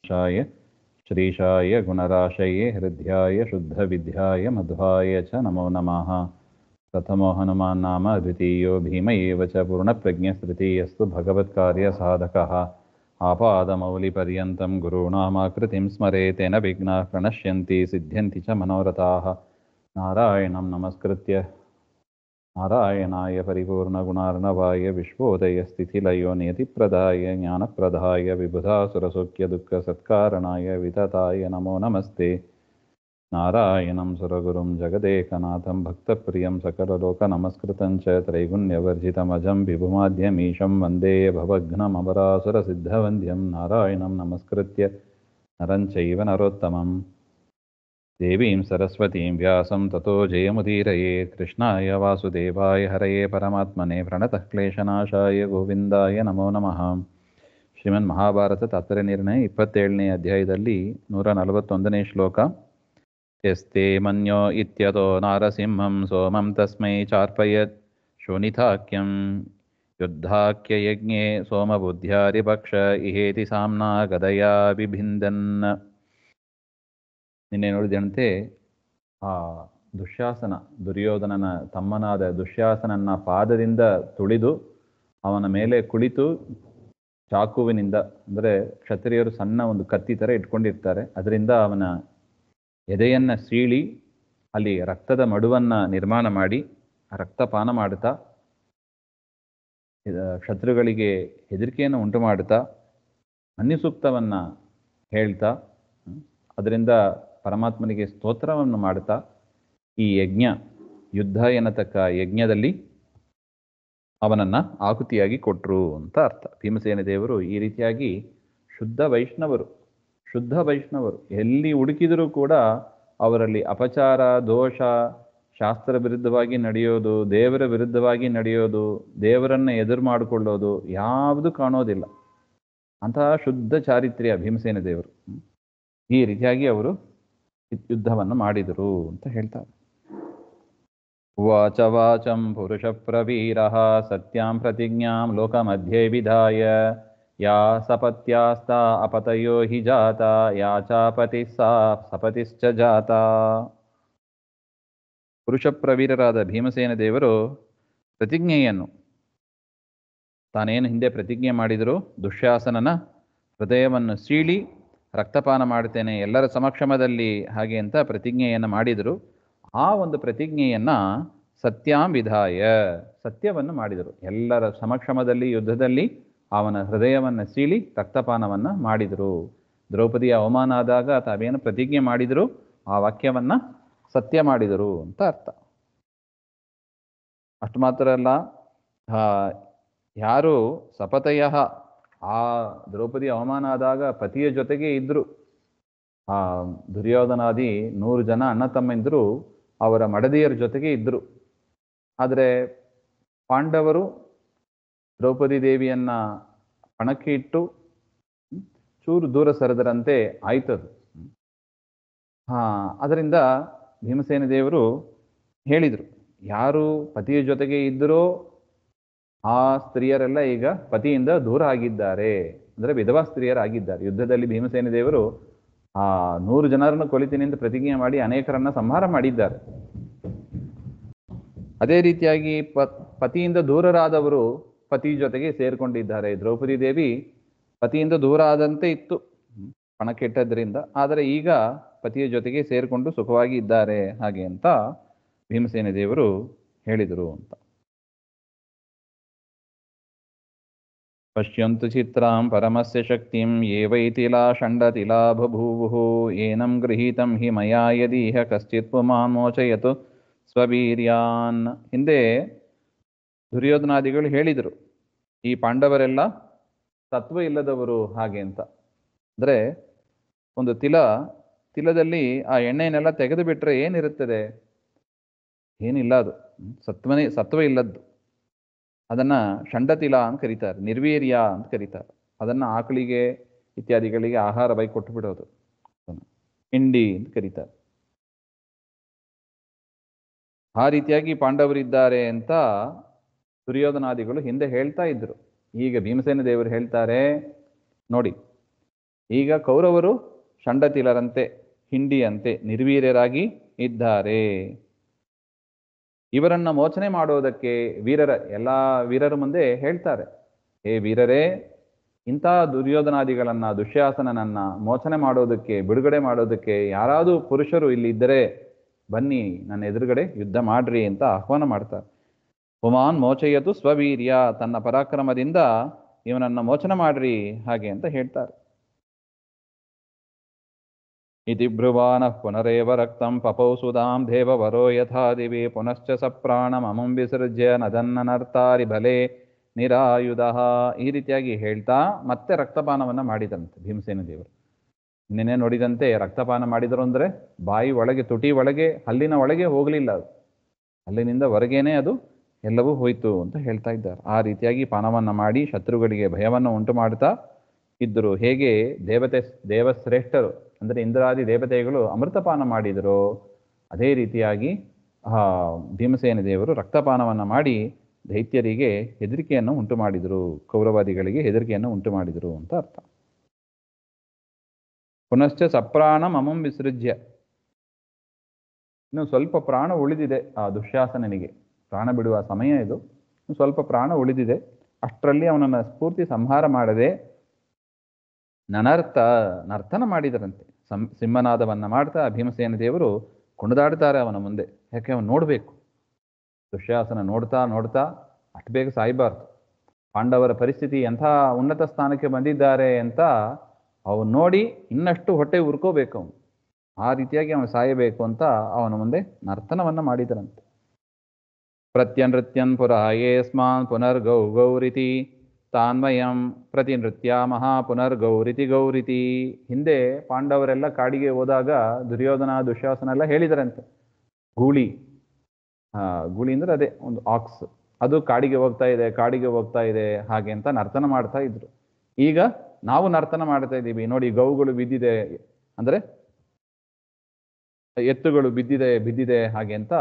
शाय श्रीशाय गुणराशये हृद्याय शुद्धविद्याय मध्वाय च नमो नमः। प्रथमो हनुमान् नाम द्वितीयो भीम एव च पूर्णप्रज्ञस्तृतीयस्तु भगवत्कार्यसाधकः। आपादमौलिपर्यन्तं गुरूणामाकृतिं स्मरेतेन विघ्नाः प्रणश्यन्ति सिद्ध्यन्ति च मनोरथाः। नारायणं नमस्कृत्य नारायणाय परिपूर्णगुणार्णवाय विश्वोदयस्थितिलयो नियतिप्रदाय ज्ञानप्रदाय विबुधासुरसौख्यदुःखसत्कारणाय वितताय नमो नमस्ते। नारायणं सुरगुरुं जगदेकनाथं भक्तप्रियं सकललोकनमस्कृतं च त्रैगुण्यवर्जितमजं विभुमाद्यमीशं वन्दे भवघ्नमपरासुरसिद्धवन्द्यं। नारायणं नमस्कृत्य नरं चैव नरोत्तमं देवीं सरस्वतीं व्यासं ततो जयमुदीरये। कृष्णाय वासुदेवाय हरये परमात्मने प्रणतः क्लेशनाशाय गोविन्दाय नमो नमः। ಶ್ರೀಮನ್ ಮಹಾಭಾರತ ತಾತ್ಪರ್ಯ ನಿರ್ಣಯ 27ನೇ ಅಧ್ಯಾಯದಲ್ಲಿ 141ನೇ ಶ್ಲೋಕ. ಯಸ್ತೆ ಮನ್ಯೋ ಇತ್ಯತೋ ನಾರಸಿಂಹಂ ಸೋಮಂ ತಸ್ಮೈ ಚಾರ್ಪಯತ್ ಶೋನಿತಾಖ್ಯಂ ಯುದ್ಧಾಖ್ಯ ಯಜ್ಞೆ ಸೋಮಬುದ್ಧ್ಯಾರಿಪಕ್ಷ ಇಹೇತಿ ಸಾಮ್ನಾ ಗದಯಾ ಬಿಭಿಂದನ್. ನಿನ್ನೆ ನೋಡಿದಂತೆ ಆ ದುರ್ಯೋಧನನ ತಮ್ಮನಾದ ದುಶ್ಯಾಸನನ ಪಾದದಿಂದ ತುಳಿದು ಅವನ ಮೇಲೆ ಕುಳಿತು ಚಾಕುವಿನಿಂದ, ಅಂದರೆ ಕ್ಷತ್ರಿಯರು ಸಣ್ಣ ಒಂದು ಕತ್ತಿ ಥರ ಇಟ್ಕೊಂಡಿರ್ತಾರೆ, ಅದರಿಂದ ಅವನ ಎದೆಯನ್ನು ಸೀಳಿ ಅಲ್ಲಿ ರಕ್ತದ ಮಡುವನ್ನು ನಿರ್ಮಾಣ ಮಾಡಿ ರಕ್ತಪಾನ ಮಾಡುತ್ತಾ ಶತ್ರುಗಳಿಗೆ ಹೆದರಿಕೆಯನ್ನು ಉಂಟು ಮಾಡುತ್ತಾ ಅನ್ಯಸೂಕ್ತವನ್ನು ಹೇಳ್ತಾ ಅದರಿಂದ ಪರಮಾತ್ಮನಿಗೆ ಸ್ತೋತ್ರವನ್ನು ಮಾಡುತ್ತಾ ಈ ಯಜ್ಞ, ಯುದ್ಧ ಎನ್ನತಕ್ಕ ಯಜ್ಞದಲ್ಲಿ ಅವನನ್ನು ಆಹುತಿಯಾಗಿ ಕೊಟ್ಟರು ಅಂತ ಅರ್ಥ. ಭೀಮಸೇನ ದೇವರು ಈ ರೀತಿಯಾಗಿ ಶುದ್ಧ ವೈಷ್ಣವರು ಎಲ್ಲಿ ಹುಡುಕಿದರೂ ಕೂಡ ಅವರಲ್ಲಿ ಅಪಚಾರ, ದೋಷ, ಶಾಸ್ತ್ರ ವಿರುದ್ಧವಾಗಿ ನಡೆಯೋದು, ದೇವರ ವಿರುದ್ಧವಾಗಿ ನಡೆಯೋದು, ದೇವರನ್ನು ಎದುರು ಮಾಡಿಕೊಳ್ಳೋದು ಯಾವುದು ಕಾಣೋದಿಲ್ಲ. ಅಂತಹ ಶುದ್ಧ ಚಾರಿತ್ರ್ಯ ಭೀಮಸೇನ ದೇವರು. ಈ ರೀತಿಯಾಗಿ ಅವರು ಯುದ್ಧವನ್ನು ಮಾಡಿದರು ಅಂತ ಹೇಳ್ತಾರೆ. ವಾಚ ವಾಚಂ ಪುರುಷ ಪ್ರವೀರಃ ಸತ್ಯಾಂ ಪ್ರತಿಜ್ಞಾಂ ಲೋಕಮಧ್ಯೆ ವಿಧಾಯ ಯಾ ಸಪತ್ಯಾಸ್ತಾ ಅಪತಯೋ ಹಿ ಜಾತ ಯಾ ಚಾಪತಿ ಸಾ ಸಪತಿಶ್ಚ ಜಾತ. ಪುರುಷ ಪ್ರವೀರರಾದ ಭೀಮಸೇನ ದೇವರು ಪ್ರತಿಜ್ಞೆಯನ್ನು, ತಾನೇನು ಹಿಂದೆ ಪ್ರತಿಜ್ಞೆ ಮಾಡಿದರು, ದುಶ್ಯಾಸನನ ಹೃದಯವನ್ನು ಸೀಳಿ ರಕ್ತಪಾನ ಮಾಡುತ್ತೇನೆ ಎಲ್ಲರ ಸಮಕ್ಷಮದಲ್ಲಿ ಹಾಗೆ ಅಂತ ಪ್ರತಿಜ್ಞೆಯನ್ನು ಮಾಡಿದರು. ಆ ಒಂದು ಪ್ರತಿಜ್ಞೆಯನ್ನು ಸತ್ಯಾಂ ವಿಧಾಯ, ಸತ್ಯವನ್ನು ಮಾಡಿದರು. ಎಲ್ಲರ ಸಮಕ್ಷಮದಲ್ಲಿ ಯುದ್ಧದಲ್ಲಿ ಅವನ ಹೃದಯವನ್ನು ಸೀಳಿ ರಕ್ತಪಾನವನ್ನು ಮಾಡಿದರು. ದ್ರೌಪದಿಯ ಅವಮಾನ ಆದಾಗ ತಾವೇನು ಪ್ರತಿಜ್ಞೆ ಮಾಡಿದರು ಆ ವಾಕ್ಯವನ್ನು ಸತ್ಯ ಮಾಡಿದರು ಅಂತ ಅರ್ಥ. ಅಷ್ಟು ಮಾತ್ರ ಅಲ್ಲ, ಯಾರು ಸಪತಯ, ಆ ದ್ರೌಪದಿ ಅವಮಾನ ಆದಾಗ ಪತಿಯ ಜೊತೆಗೆ ಇದ್ದರು. ಆ ದುರ್ಯೋಧನಾದಿ 100 ಜನ ಅಣ್ಣ ತಮ್ಮಂದಿರು ಅವರ ಮಡದಿಯರ ಜೊತೆಗೆ ಇದ್ದರು. ಆದರೆ ಪಾಂಡವರು ದ್ರೌಪದಿ ದೇವಿಯನ್ನ ಪಣಕ್ಕೆ ಇಟ್ಟು ಚೂರು ದೂರ ಸರಿದರಂತೆ ಆಯ್ತದು. ಅದರಿಂದ ಭೀಮಸೇನ ದೇವರು ಹೇಳಿದರು, ಯಾರು ಪತಿಯ ಜೊತೆಗೆ ಇದ್ದರೋ ಆ ಸ್ತ್ರೀಯರೆಲ್ಲ ಈಗ ಪತಿಯಿಂದ ದೂರ ಆಗಿದ್ದಾರೆ, ಅಂದರೆ ವಿಧವಾ ಸ್ತ್ರೀಯರಾಗಿದ್ದಾರೆ. ಯುದ್ಧದಲ್ಲಿ ಭೀಮಸೇನ ದೇವರು 100 ಜನರನ್ನು ಕೊಲಿತೀನಿ ಅಂತ ಪ್ರತಿಜ್ಞೆ ಮಾಡಿ ಅನೇಕರನ್ನ ಸಂಹಾರ ಮಾಡಿದ್ದಾರೆ. ಅದೇ ರೀತಿಯಾಗಿ ಪತಿಯಿಂದ ದೂರರಾದವರು ಪತಿ ಜೊತೆಗೆ ಸೇರ್ಕೊಂಡಿದ್ದಾರೆ. ದ್ರೌಪದಿ ದೇವಿ ಪತಿಯಿಂದ ದೂರ ಆದಂತೆ ಇತ್ತು ಪಣಕ್ಕೆಟ್ಟದ್ರಿಂದ, ಆದರೆ ಈಗ ಪತಿಯ ಜೊತೆಗೆ ಸೇರಿಕೊಂಡು ಸುಖವಾಗಿ ಇದ್ದಾರೆ ಹಾಗೆ ಅಂತ ಭೀಮಸೇನ ದೇವರು ಹೇಳಿದರು ಅಂತ. ಪಶ್ಯಂತು ಚಿತ್ರಾಂ ಪರಮಸ್ಯ ಶಕ್ತಿಂ ಏವೈತಿಲಾ ಷಂಡತಿಲಾ ಬಭೂವು ಏನಂ ಗೃಹೀತಂ ಹಿ ಮಯಾ ಯದೀಹ ಕಶ್ಚಿತ್ ಪುಮಾನ್ ಮೋಚಯತು ಸ್ವವೀರ್ಯಾನ್. ಹಿಂದೆ ದುರ್ಯೋಧನಾದಿಗಳು ಹೇಳಿದರು ಈ ಪಾಂಡವರೆಲ್ಲ ತತ್ವ ಇಲ್ಲದವರು ಹಾಗೆ ಅಂತ. ಅಂದರೆ ಒಂದು ತಿಲದಲ್ಲಿ ಆ ಎಣ್ಣೆಯನ್ನೆಲ್ಲ ತೆಗೆದು ಬಿಟ್ಟರೆ ಏನಿರುತ್ತದೆ? ಏನಿಲ್ಲ, ಅದು ಸತ್ವ ಇಲ್ಲದ್ದು. ಅದನ್ನು ಷಂಡತಿಲ ಅಂತ ಕರೀತಾರೆ, ನಿರ್ವೀರ್ಯ ಅಂತ ಕರೀತಾರೆ. ಅದನ್ನು ಆಕಳಿಗೆ ಇತ್ಯಾದಿಗಳಿಗೆ ಆಹಾರ ಬೈ ಕೊಟ್ಟು ಬಿಡೋದು, ಹಿಂಡಿ ಅಂತ ಕರೀತಾರೆ. ಆ ರೀತಿಯಾಗಿ ಪಾಂಡವರಿದ್ದಾರೆ ಅಂತ ದುರ್ಯೋಧನಾದಿಗಳು ಹಿಂದೆ ಹೇಳ್ತಾ ಇದ್ರು. ಈಗ ಭೀಮಸೇನ ದೇವರು ಹೇಳ್ತಾರೆ, ನೋಡಿ ಈಗ ಕೌರವರು ಷಂಡತಿಲರಂತೆ, ಹಿಂಡಿಯಂತೆ ನಿರ್ವೀರ್ಯರಾಗಿ ಇದ್ದಾರೆ. ಇವರನ್ನ ಮೋಚನೆ ಮಾಡೋದಕ್ಕೆ ಎಲ್ಲ ವೀರರ ಮುಂದೆ ಹೇಳ್ತಾರೆ, ಹೇ ವೀರರೇ, ಇಂಥ ದುರ್ಯೋಧನಾದಿಗಳನ್ನ, ದುಶ್ಯಾಸನನನ್ನ ಮೋಚನೆ ಮಾಡೋದಕ್ಕೆ, ಬಿಡುಗಡೆ ಮಾಡೋದಕ್ಕೆ ಯಾರಾದರೂ ಪುರುಷರು ಇಲ್ಲಿ ಇದ್ದರೆ ಬನ್ನಿ, ನನ್ನ ಎದುರುಗಡೆ ಯುದ್ಧ ಮಾಡ್ರಿ ಅಂತ ಆಹ್ವಾನ ಮಾಡ್ತಾರೆ. ಪುಮಾನ್ ಮೋಚಯತು ಸ್ವವೀರ್ಯ, ತನ್ನ ಪರಾಕ್ರಮದಿಂದ ಇವನನ್ನ ಮೋಚನೆ ಮಾಡ್ರಿ ಹಾಗೆ ಅಂತ ಹೇಳ್ತಾರೆ. ಇತಿ ಬ್ರುವಾನಃ ಪುನರೇವ ರಕ್ತಂ ಪಪೌ ಸುಧಾಂ ದೇವವರೋ ಯಥಾ ದಿವಿ ಪುನಶ್ಚ ಸಪ್ರಾಣಮಮಂ ವಿಸೃಜ್ಯ ನದನ್ನನರ್ತಾರಿ ಬಲೆ ನಿರಾಯುಧ. ಈ ರೀತಿಯಾಗಿ ಹೇಳ್ತಾ ಮತ್ತೆ ರಕ್ತಪಾನವನ್ನ ಮಾಡಿದಂತೆ ಭೀಮಸೇನ ದೇವರು. ನಿನ್ನೆ ನೋಡಿದಂತೆ ರಕ್ತಪಾನ ಮಾಡಿದರು ಅಂದರೆ ಬಾಯಿ ಒಳಗೆ, ತುಟಿ ಒಳಗೆ, ಹಲ್ಲಿನ ಒಳಗೆ ಹೋಗಲಿಲ್ಲ, ಅದು ಹಲ್ಲಿನಿಂದ ಹೊರಗೇನೆ ಅದು ಎಲ್ಲವೂ ಹೋಯಿತು ಅಂತ ಹೇಳ್ತಾ ಇದ್ದಾರೆ. ಆ ರೀತಿಯಾಗಿ ಪಾನವನ್ನು ಮಾಡಿ ಶತ್ರುಗಳಿಗೆ ಭಯವನ್ನು ಉಂಟು ಮಾಡ್ತಾ ಇದ್ದರು. ಹೇಗೆ ದೇವಶ್ರೇಷ್ಠರು ಅಂದರೆ ಇಂದ್ರಾದಿ ದೇವತೆಗಳು ಅಮೃತಪಾನ ಮಾಡಿದರು, ಅದೇ ರೀತಿಯಾಗಿ ಭೀಮಸೇನ ದೇವರು ರಕ್ತಪಾನವನ್ನು ಮಾಡಿ ದೈತ್ಯರಿಗೆ ಹೆದರಿಕೆಯನ್ನು ಉಂಟು ಮಾಡಿದರು, ಕೌರವಾದಿಗಳಿಗೆ ಹೆದರಿಕೆಯನ್ನು ಉಂಟು ಮಾಡಿದರು ಅಂತ ಅರ್ಥ. ಪುನಶ್ಚ ಸಪ್ರಾಣ ಮಮಂ ವಿಸೃಜ್ಯ, ಇನ್ನು ಸ್ವಲ್ಪ ಪ್ರಾಣ ಉಳಿದಿದೆ ಆ ದುಶ್ಯಾಸನನಿಗೆ, ಪ್ರಾಣ ಬಿಡುವ ಸಮಯ ಇದು, ಇನ್ನು ಸ್ವಲ್ಪ ಪ್ರಾಣ ಉಳಿದಿದೆ. ಅಷ್ಟರಲ್ಲಿ ಅವನನ್ನು ಪೂರ್ತಿ ಸಂಹಾರ ಮಾಡದೆ ನರ್ತನ ಮಾಡಿದರಂತೆ. ಸಿಂಹನಾದವನ್ನ ಮಾಡ್ತಾ ಭೀಮಸೇನ ದೇವರು ಕುಣಿದಾಡ್ತಾರೆ ಅವನ ಮುಂದೆ. ಯಾಕೆ ಅವನು ನೋಡಬೇಕು, ದುಶ್ಯಾಸನ ನೋಡ್ತಾ ನೋಡ್ತಾ ಅಷ್ಟು ಬೇಗ ಸಾಯಬಾರ್ದು, ಪಾಂಡವರ ಪರಿಸ್ಥಿತಿ ಎಂಥ ಉನ್ನತ ಸ್ಥಾನಕ್ಕೆ ಬಂದಿದ್ದಾರೆ ಅಂತ ಅವನು ನೋಡಿ ಇನ್ನಷ್ಟು ಹೊಟ್ಟೆ ಉರ್ಕೋಬೇಕು ಅವನು. ಆ ರೀತಿಯಾಗಿ ಅವನು ಸಾಯಬೇಕು ಅಂತ ಅವನ ಮುಂದೆ ನರ್ತನವನ್ನ ಮಾಡಿದರಂತೆ. ಪ್ರತ್ಯನೃತ್ಯನ್ ಪುರಃ ಯೇಸ್ಮಾನ್ ಪುನರ್ಗೌ ಗೌರಿತಿ ತಾನ್ವಯಂ ಪ್ರತಿನೃತ್ಯಾಮಃ ಪುನರ್ಗೌರಿತಿ ಗೌರಿತಿ. ಹಿಂದೆ ಪಾಂಡವರೆಲ್ಲ ಕಾಡಿಗೆ ಹೋದಾಗ ದುರ್ಯೋಧನ ದುಶ್ಯಾಸನ ಎಲ್ಲ ಹೇಳಿದರಂತೆ, ಗೂಳಿ ಅಂದ್ರೆ ಅದೇ ಒಂದು ಆಕ್ಸ್, ಅದು ಕಾಡಿಗೆ ಹೋಗ್ತಾ ಇದೆ, ಕಾಡಿಗೆ ಹೋಗ್ತಾ ಇದೆ ಹಾಗೆ ಅಂತ ನರ್ತನ ಮಾಡ್ತಾ ಇದ್ರು. ಈಗ ನಾವು ನರ್ತನ ಮಾಡ್ತಾ ಇದ್ದೀವಿ ನೋಡಿ, ಗೌಗಳು ಬಿದ್ದಿದೆ ಅಂದ್ರೆ ಎತ್ತುಗಳು ಬಿದ್ದಿದೆ ಹಾಗೆ ಅಂತ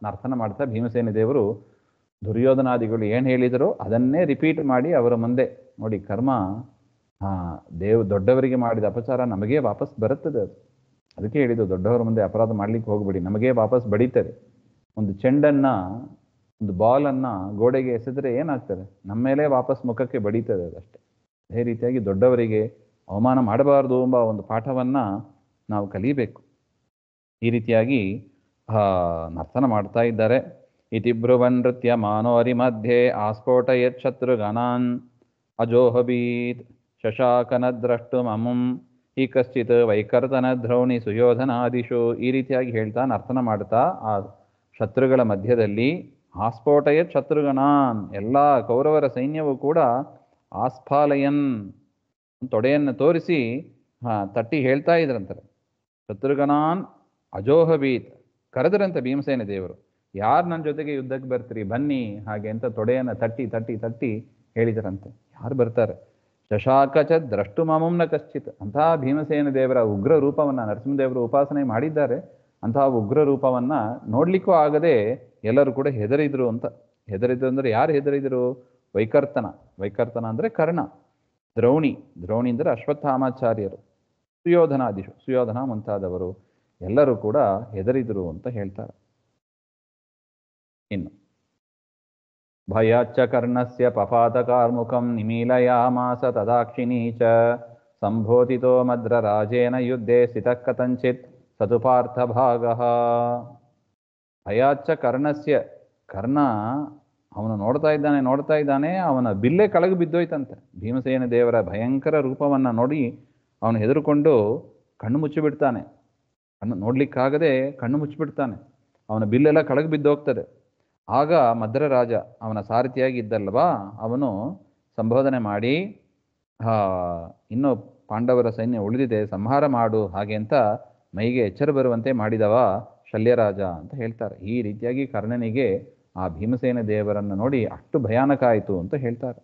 ನರ್ತನ ಮಾಡ್ತಾ ಭೀಮಸೇನ ದೇವರು ದುರ್ಯೋಧನಾದಿಗಳು ಏನು ಹೇಳಿದರು ಅದನ್ನೇ ರಿಪೀಟ್ ಮಾಡಿ ಅವರ ಮುಂದೆ ನೋಡಿ, ಕರ್ಮ ದೊಡ್ಡವರಿಗೆ ಮಾಡಿದ ಅಪಚಾರ ನಮಗೇ ವಾಪಸ್ ಬರುತ್ತದೆ. ಅದಕ್ಕೆ ಹೇಳಿದ್ದು, ದೊಡ್ಡವರ ಮುಂದೆ ಅಪರಾಧ ಮಾಡ್ಲಿಕ್ಕೆ ಹೋಗ್ಬೇಡಿ, ನಮಗೇ ವಾಪಸ್ ಬಡೀತದೆ. ಒಂದು ಚೆಂಡನ್ನ, ಒಂದು ಬಾಲನ್ನ ಗೋಡೆಗೆ ಎಸೆದ್ರೆ ಏನಾಗ್ತದೆ, ನಮ್ಮ ಮೇಲೆ ವಾಪಸ್ ಮುಖಕ್ಕೆ ಬಡೀತದೆ ಅದಷ್ಟೇ. ಅದೇ ರೀತಿಯಾಗಿ ದೊಡ್ಡವರಿಗೆ ಅವಮಾನ ಮಾಡಬಾರ್ದು ಎಂಬ ಒಂದು ಪಾಠವನ್ನ ನಾವು ಕಲಿಬೇಕು. ಈ ರೀತಿಯಾಗಿ ನರ್ತನ ಮಾಡ್ತಾ ಇದ್ದಾರೆ. ಇತಿ ಬ್ರುವನ್ ನೃತ್ಯ ಮಾನೋರಿ ಮಧ್ಯೆ ಆಸ್ಫೋಟಯತ್ ಶತ್ರುಘ್ನಾನ್ ಅಜೋಹಬೀತ್ ಶಶಾಕನ ದ್ರಷ್ಟು ಮಮಂ ಈ ಕಶ್ಚಿತ್ ವೈಕರ್ತನ ದ್ರೌಣಿ ಸುಯೋಧನಾದಿಶು. ಈ ರೀತಿಯಾಗಿ ಹೇಳ್ತಾ ನರ್ತನ ಮಾಡ್ತಾ ಆ ಶತ್ರುಗಳ ಮಧ್ಯದಲ್ಲಿ ಆಸ್ಫೋಟಯತ್ ಶತ್ರುಘ್ನಾನ್, ಎಲ್ಲ ಕೌರವರ ಸೈನ್ಯವು ಕೂಡ ಆಸ್ಫಾಲಯನ್ ತೊಡೆಯನ್ನು ತೋರಿಸಿ ತಟ್ಟಿ ಹೇಳ್ತಾ ಇದ್ರಂತಾರೆ. ಶತ್ರುಘ್ನಾನ್ ಅಜೋಹಬೀತ್, ಕರೆದರಂತೆ ಭೀಮಸೇನ ದೇವರು, ಯಾರು ನನ್ನ ಜೊತೆಗೆ ಯುದ್ಧಕ್ಕೆ ಬರ್ತೀರಿ ಬನ್ನಿ ಹಾಗೆ ಅಂತ ತೊಡೆಯನ್ನು ತಟ್ಟಿ ತಟ್ಟಿ ತಟ್ಟಿ ಹೇಳಿದರಂತೆ. ಯಾರು ಬರ್ತಾರೆ? ಶಶಾಕಚ ದ್ರಷ್ಟು ಮಮಂನ ಕಶ್ಚಿತ್. ಅಂತಹ ಭೀಮಸೇನ ದೇವರ ಉಗ್ರ ರೂಪವನ್ನು ನರಸಿಂಹದೇವರು ಉಪಾಸನೆ ಮಾಡಿದ್ದಾರೆ. ಅಂತಹ ಉಗ್ರ ರೂಪವನ್ನ ನೋಡ್ಲಿಕ್ಕೂ ಆಗದೆ ಎಲ್ಲರೂ ಕೂಡ ಹೆದರಿದ್ರು ಅಂತ. ಹೆದರಿದ್ರು ಅಂದ್ರೆ ಯಾರು ಹೆದರಿದ್ರು? ವೈಕರ್ತನ ಅಂದ್ರೆ ಕರ್ಣ, ದ್ರೌಣಿ ಅಂದ್ರೆ ಅಶ್ವತ್ಥಾಮಾಚಾರ್ಯರು, ಸುಯೋಧನ ಮುಂತಾದವರು ಎಲ್ಲರೂ ಕೂಡ ಹೆದರಿದ್ರು ಅಂತ ಹೇಳ್ತಾರೆ. ಇನ್ನು ಭಯಾಚ್ಚ ಕರ್ಣಸ್ಯ ಪಪಾತ ಕಾರ್ಮುಕಂ ನಿಮೀಲಯಾಮಾಸ ತದಾಕ್ಷಿಣೀ ಚ ಸಂಬೋಧಿತೋ ಮದ್ರ ರಾಜೇನ ಯುದ್ಧೇ ಸ್ಥಿತಃ ಕಥಂಚಿತ್ ಸತು ಪಾರ್ಥ ಭಾಗಃ. ಭಯಾಚ್ಚ ಕರ್ಣಸ್ಯ, ಕರ್ಣ ಅವನು ನೋಡ್ತಾ ಇದ್ದಾನೆ, ಅವನ ಬಿಲ್ಲೆ ಕೆಳಗೆ ಬಿದ್ದೋಯ್ತಂತೆ. ಭೀಮಸೇನ ದೇವರ ಭಯಂಕರ ರೂಪವನ್ನ ನೋಡಿ ಅವನು ಹೆದರುಕೊಂಡು ಕಣ್ಣು ಮುಚ್ಚಿಬಿಡ್ತಾನೆ. ನೋಡ್ಲಿಕ್ಕಾಗದೆ ಕಣ್ಣು ಮುಚ್ಚಿಬಿಡ್ತಾನೆ. ಅವನ ಬಿಲ್ಲೆಲ್ಲ ಕೆಳಗೆ ಬಿದ್ದೋಗ್ತದೆ. ಆಗ ಮದ್ರರಾಜ, ಅವನ ಸಾರಥಿಯಾಗಿ ಇದ್ದಲ್ವಾ, ಅವನು ಸಂಬೋಧನೆ ಮಾಡಿ ಇನ್ನು ಪಾಂಡವರ ಸೈನ್ಯ ಉಳಿದಿದೆ, ಸಂಹಾರ ಮಾಡು ಹಾಗೆ ಅಂತ ಮೈಗೆ ಎಚ್ಚರ ಬರುವಂತೆ ಮಾಡಿದವ ಶಲ್ಯರಾಜ ಅಂತ ಹೇಳ್ತಾರೆ. ಈ ರೀತಿಯಾಗಿ ಕರ್ಣನಿಗೆ ಆ ಭೀಮಸೇನ ದೇವರನ್ನು ನೋಡಿ ಅಷ್ಟು ಭಯಾನಕ ಆಯಿತು ಅಂತ ಹೇಳ್ತಾರೆ.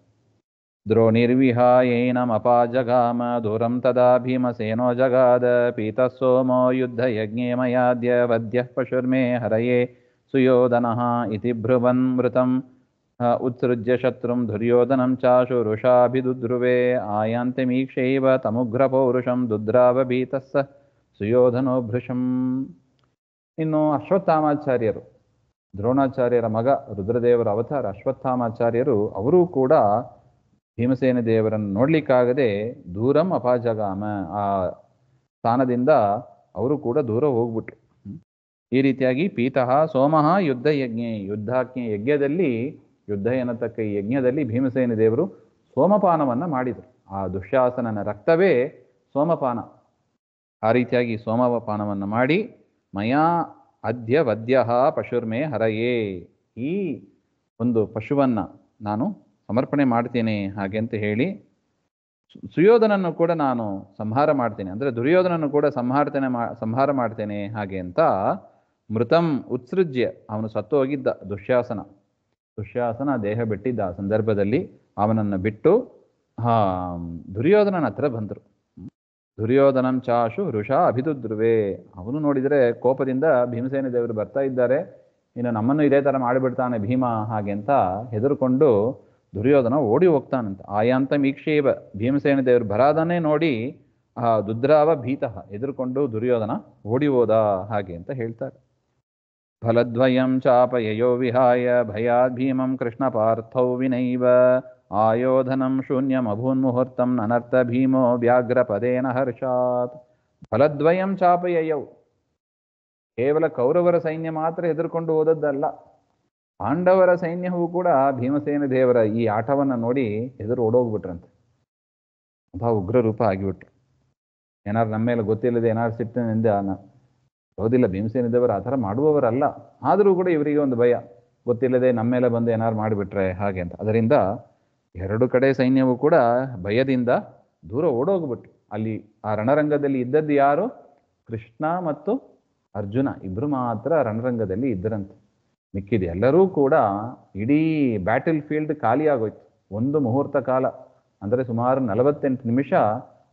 ದ್ರೋಣಿರ್ವಿಹಾಯೇನಮಪಾಜಗಾಮ ದೂರಂ ತದಾ ಭೀಮಸೇನೋ ಜಗಾದ ಪೀತಃ ಸೋಮೋ ಯುದ್ಧ ಯಜ್ಞೇ ಮಯಾದ್ಯ ವದ್ಯಃ ಪಶುರ್ಮೇ ಹರಯೇ ಸುಯೋಧನಃ ಇತಿ ಬ್ರುವನ್ ಮೃತಂ ಉತ್ಸೃಜ್ಯ ಶತ್ರುಂ ದುರ್ಯೋಧನಂ ಚಾಶು ರುಷಾಭಿದುದ್ರುವೆ ಆಯಾಂತಿಮೀಕ್ಷೈವ ತಮುಗ್ರ ಪೌರುಷಂ ದುದ್ರಾವಭೀತಸ್ಸ ಸುಯೋಧನೋ ಭೃಶಂ. ಇನ್ನು ಅಶ್ವತ್ಥಾಮಾಚಾರ್ಯರು, ದ್ರೋಣಾಚಾರ್ಯರ ಮಗ, ರುದ್ರದೇವರ ಅವತಾರ ಅಶ್ವತ್ಥಾಮಾಚಾರ್ಯರು, ಅವರೂ ಕೂಡ ಭೀಮಸೇನ ದೇವರನ್ನು ನೋಡ್ಲಿಕ್ಕಾಗದೆ ದೂರಂ ಅಪಾಜಗಾಮ, ಆ ಸ್ಥಾನದಿಂದ ಅವರು ಕೂಡ ದೂರ ಹೋಗ್ಬಿಟ್ರು. ಈ ರೀತಿಯಾಗಿ ಪೀತಃ ಸೋಮಃ ಯುದ್ಧ ಯಜ್ಞೆ, ಯುದ್ಧಕ್ಕೆ ಯಜ್ಞದಲ್ಲಿ, ಯುದ್ಧ ಎನ್ನತಕ್ಕ ಈ ಯಜ್ಞದಲ್ಲಿ ಭೀಮಸೇನ ದೇವರು ಸೋಮಪಾನವನ್ನು ಮಾಡಿದರು. ಆ ದುಶ್ಯಾಸನನ ರಕ್ತವೇ ಸೋಮಪಾನ. ಆ ರೀತಿಯಾಗಿ ಸೋಮಪಾನವನ್ನು ಮಾಡಿ ಮಯಾ ಅದ್ಯ ವದ್ಯ ಪಶುರ್ಮೇ ಹರಯೇ, ಈ ಒಂದು ಪಶುವನ್ನು ನಾನು ಸಮರ್ಪಣೆ ಮಾಡ್ತೇನೆ ಹಾಗೆ ಅಂತ ಹೇಳಿ ಸುಯೋಧನನ್ನು ಕೂಡ ನಾನು ಸಂಹಾರ ಮಾಡ್ತೇನೆ, ಅಂದರೆ ದುರ್ಯೋಧನನ್ನು ಕೂಡ ಸಂಹಾರ ಮಾಡ್ತೇನೆ ಹಾಗೆ ಅಂತ ಮೃತಂ ಉತ್ಸೃಜ್ಯ, ಅವನು ಸತ್ತು ಹೋಗಿದ್ದ ದುಶ್ಯಾಸನ ದೇಹ ಬಿಟ್ಟಿದ್ದ ಆ ಸಂದರ್ಭದಲ್ಲಿ ಅವನನ್ನು ಬಿಟ್ಟು ದುರ್ಯೋಧನನ ಹತ್ರ ಬಂದರು. ದುರ್ಯೋಧನಂ ಚಾಶು ಋಷಾ ಅಭಿದುದ್ರುವೆ, ಅವನು ನೋಡಿದರೆ ಕೋಪದಿಂದ ಭೀಮಸೇನ ದೇವರು ಬರ್ತಾ ಇದ್ದಾರೆ, ಇನ್ನು ನಮ್ಮನ್ನು ಇದೇ ಥರ ಮಾಡಿಬಿಡ್ತಾನೆ ಭೀಮ ಹಾಗೆ ಅಂತ ಹೆದರ್ಕೊಂಡು ದುರ್ಯೋಧನ ಓಡಿ ಹೋಗ್ತಾನಂತ. ಆಯಾಂತ ಮೀಕ್ಷೇವ, ಭೀಮಸೇನ ದೇವರು ಬರಾದನ್ನೇ ನೋಡಿ ದುದ್ರಾವ ಭೀತಃ, ಎದುರುಕೊಂಡು ದುರ್ಯೋಧನ ಓಡಿ ಹೋದ ಹಾಗೆ ಅಂತ ಹೇಳ್ತಾರೆ. ಫಲದ್ವಯಂ ಚಾಪಯಯೋ ವಿಹಾಯ ಭಯಾದ್ ಭೀಮಂ ಕೃಷ್ಣ ಪಾರ್ಥೌ ವಿನೈವ ಆಯೋಧನಂ ಶೂನ್ಯಂ ಅಭೂನ್ಮುಹೂರ್ತಂ ನನರ್ಥ ಭೀಮೋ ವ್ಯಾಘ್ರಪದೇನ ಹರ್ಷಾತ್. ಫಲದ್ವಯಂ ಚಾಪಯಯೌ, ಕೇವಲ ಕೌರವರ ಸೈನ್ಯ ಮಾತ್ರ ಹೆದರ್ಕೊಂಡು ಹೋದದ್ದಲ್ಲ, ಪಾಂಡವರ ಸೈನ್ಯವೂ ಕೂಡ ಭೀಮಸೇನ ದೇವರ ಈ ಆಟವನ್ನು ನೋಡಿ ಹೆದರು ಓಡೋಗ್ಬಿಟ್ರಂತೆ. ಅಂತಹ ಉಗ್ರ ರೂಪ ಆಗಿಬಿಟ್ರು. ಏನಾರು ನಮ್ಮ ಮೇಲೆ ಗೊತ್ತಿಲ್ಲದೆ ಏನಾರು ಸಿಟ್ಟಿನಿಂದ ಹೌದಿಲ್ಲ, ಭೀಮಸೇನ ದೇವರು ಆ ಥರ ಮಾಡುವವರಲ್ಲ, ಆದರೂ ಕೂಡ ಇವರಿಗೆ ಒಂದು ಭಯ, ಗೊತ್ತಿಲ್ಲದೆ ನಮ್ಮ ಮೇಲೆ ಬಂದು ಏನಾರು ಮಾಡಿಬಿಟ್ರೆ ಹಾಗೆ ಅಂತ. ಅದರಿಂದ ಎರಡು ಕಡೆ ಸೈನ್ಯವೂ ಕೂಡ ಭಯದಿಂದ ದೂರ ಓಡೋಗ್ಬಿಟ್ರು. ಅಲ್ಲಿ ಆ ರಣರಂಗದಲ್ಲಿ ಇದ್ದದ್ದು ಯಾರು? ಕೃಷ್ಣ ಮತ್ತು ಅರ್ಜುನ ಇಬ್ಬರು ಮಾತ್ರ ರಣರಂಗದಲ್ಲಿ ಇದ್ದರಂತೆ. ಮಿಕ್ಕಿದೆ ಎಲ್ಲರೂ ಕೂಡ ಇಡೀ ಬ್ಯಾಟಲ್ ಫೀಲ್ಡ್ ಖಾಲಿ ಆಗೋಯ್ತು. ಒಂದು ಮುಹೂರ್ತ ಕಾಲ, ಅಂದರೆ ಸುಮಾರು 48 ನಿಮಿಷ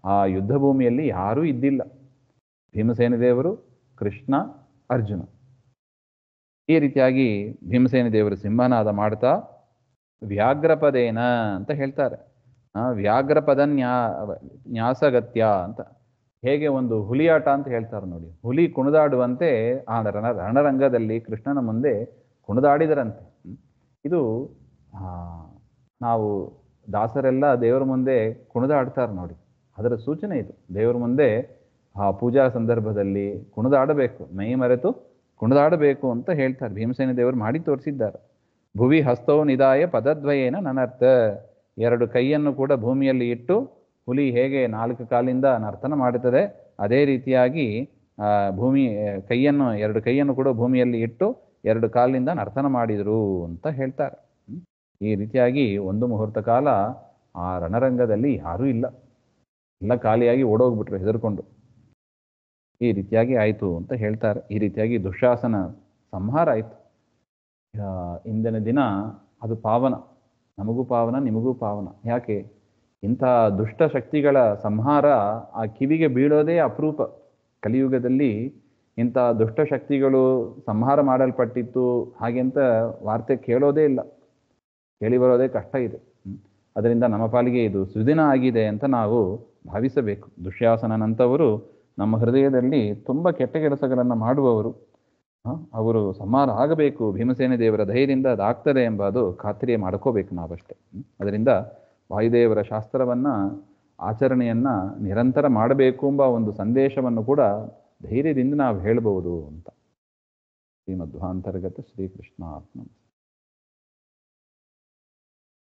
ಆ ಯುದ್ಧ ಭೂಮಿಯಲ್ಲಿ ಯಾರೂ ಇದ್ದಿಲ್ಲ. ಭೀಮಸೇನ ದೇವರು, ಕೃಷ್ಣ, ಅರ್ಜುನ. ಈ ರೀತಿಯಾಗಿ ಭೀಮಸೇನ ದೇವರು ಸಿಂಹನಾದ ಮಾಡ್ತಾ ವ್ಯಾಘ್ರಪದೇನ ಅಂತ ಹೇಳ್ತಾರೆ. ವ್ಯಾಘ್ರಪದ ನ್ಯಾಸಗತ್ಯ ಅಂತ, ಹೇಗೆ ಒಂದು ಹುಲಿಯಾಟ ಅಂತ ಹೇಳ್ತಾರೆ ನೋಡಿ, ಹುಲಿ ಕುಣಿದಾಡುವಂತೆ ಆ ರಣರಂಗದಲ್ಲಿ ಕೃಷ್ಣನ ಮುಂದೆ ಕುಣಿದಾಡಿದರಂತೆ. ಇದು ನಾವು ದಾಸರೆಲ್ಲ ದೇವರ ಮುಂದೆ ಕುಣಿದಾಡ್ತಾರೆ ನೋಡಿ, ಅದರ ಸೂಚನೆ ಇದು. ದೇವರ ಮುಂದೆ ಆ ಪೂಜಾ ಸಂದರ್ಭದಲ್ಲಿ ಕುಣಿದಾಡಬೇಕು, ಮೈ ಮರೆತು ಕುಣಿದಾಡಬೇಕು ಅಂತ ಹೇಳ್ತಾರೆ. ಭೀಮಸೇನ ದೇವರು ಮಾಡಿ ತೋರಿಸಿದ್ದಾರೆ. ಭುವಿ ಹಸ್ತೋ ನಿದಾಯ ಪದದ್ವಯೇನ ನನರ್ಥ, ಎರಡು ಕೈಯನ್ನು ಕೂಡ ಭೂಮಿಯಲ್ಲಿ ಇಟ್ಟು, ಹುಲಿ ಹೇಗೆ 4 ಕಾಲಿಂದ ನರ್ತನ ಮಾಡುತ್ತದೆ ಅದೇ ರೀತಿಯಾಗಿ ಎರಡು ಕೈಯನ್ನು ಕೂಡ ಭೂಮಿಯಲ್ಲಿ ಇಟ್ಟು 2 ಕಾಲಿಂದ ನರ್ತನ ಮಾಡಿದರು ಅಂತ ಹೇಳ್ತಾರೆ. ಈ ರೀತಿಯಾಗಿ ಒಂದು ಮುಹೂರ್ತ ಕಾಲ ಆ ರಣರಂಗದಲ್ಲಿ ಯಾರೂ ಇಲ್ಲ, ಎಲ್ಲ ಖಾಲಿಯಾಗಿ ಓಡೋಗ್ಬಿಟ್ರು ಹೆದರ್ಕೊಂಡು. ಈ ರೀತಿಯಾಗಿ ಆಯಿತು ಅಂತ ಹೇಳ್ತಾರೆ. ಈ ರೀತಿಯಾಗಿ ದುಶ್ಯಾಸನ ಸಂಹಾರ ಆಯಿತು. ಇಂದಿನ ದಿನ ಅದು ಪಾವನ, ನಮಗೂ ಪಾವನ, ನಿಮಗೂ ಪಾವನ. ಯಾಕೆ? ಇಂಥ ದುಷ್ಟ ಶಕ್ತಿಗಳ ಸಂಹಾರ ಆ ಕಿವಿಗೆ ಬೀಳೋದೇ ಅಪರೂಪ. ಕಲಿಯುಗದಲ್ಲಿ ಇಂಥ ದುಷ್ಟ ಶಕ್ತಿಗಳು ಸಂಹಾರ ಮಾಡಲ್ಪಟ್ಟಿತ್ತು ಹಾಗೆಂತ ವಾರ್ತೆ ಕೇಳೋದೇ ಇಲ್ಲ, ಕೇಳಿ ಬರೋದೇ ಕಷ್ಟ ಇದೆ. ಅದರಿಂದ ನಮ್ಮ ಪಾಲಿಗೆ ಇದು ಸುದಿನ ಆಗಿದೆ ಅಂತ ನಾವು ಭಾವಿಸಬೇಕು. ದುಶ್ಯಾಸನನಂಥವರು ನಮ್ಮ ಹೃದಯದಲ್ಲಿ ತುಂಬ ಕೆಟ್ಟ ಕೆಲಸಗಳನ್ನು ಮಾಡುವವರು, ಅವರು ಸಂಹಾರ ಆಗಬೇಕು. ಭೀಮಸೇನ ದೇವರ ಧೈರ್ಯದಿಂದ ಅದಾಗ್ತದೆ ಎಂಬುದು ಖಾತ್ರಿಯ ಮಾಡ್ಕೋಬೇಕು ನಾವಷ್ಟೇ. ಅದರಿಂದ ವಾಯುದೇವರ ಶಾಸ್ತ್ರವನ್ನು ಆಚರಣೆಯನ್ನು ನಿರಂತರ ಮಾಡಬೇಕು ಎಂಬ ಒಂದು ಸಂದೇಶವನ್ನು ಕೂಡ ಧೈರ್ಯದಿಂದ ನಾವು ಹೇಳ್ಬೋದು ಅಂತ. ಶ್ರೀಮಧ್ವಾಂತರ್ಗತ ಶ್ರೀಕೃಷ್ಣ ಆತ್ಮ.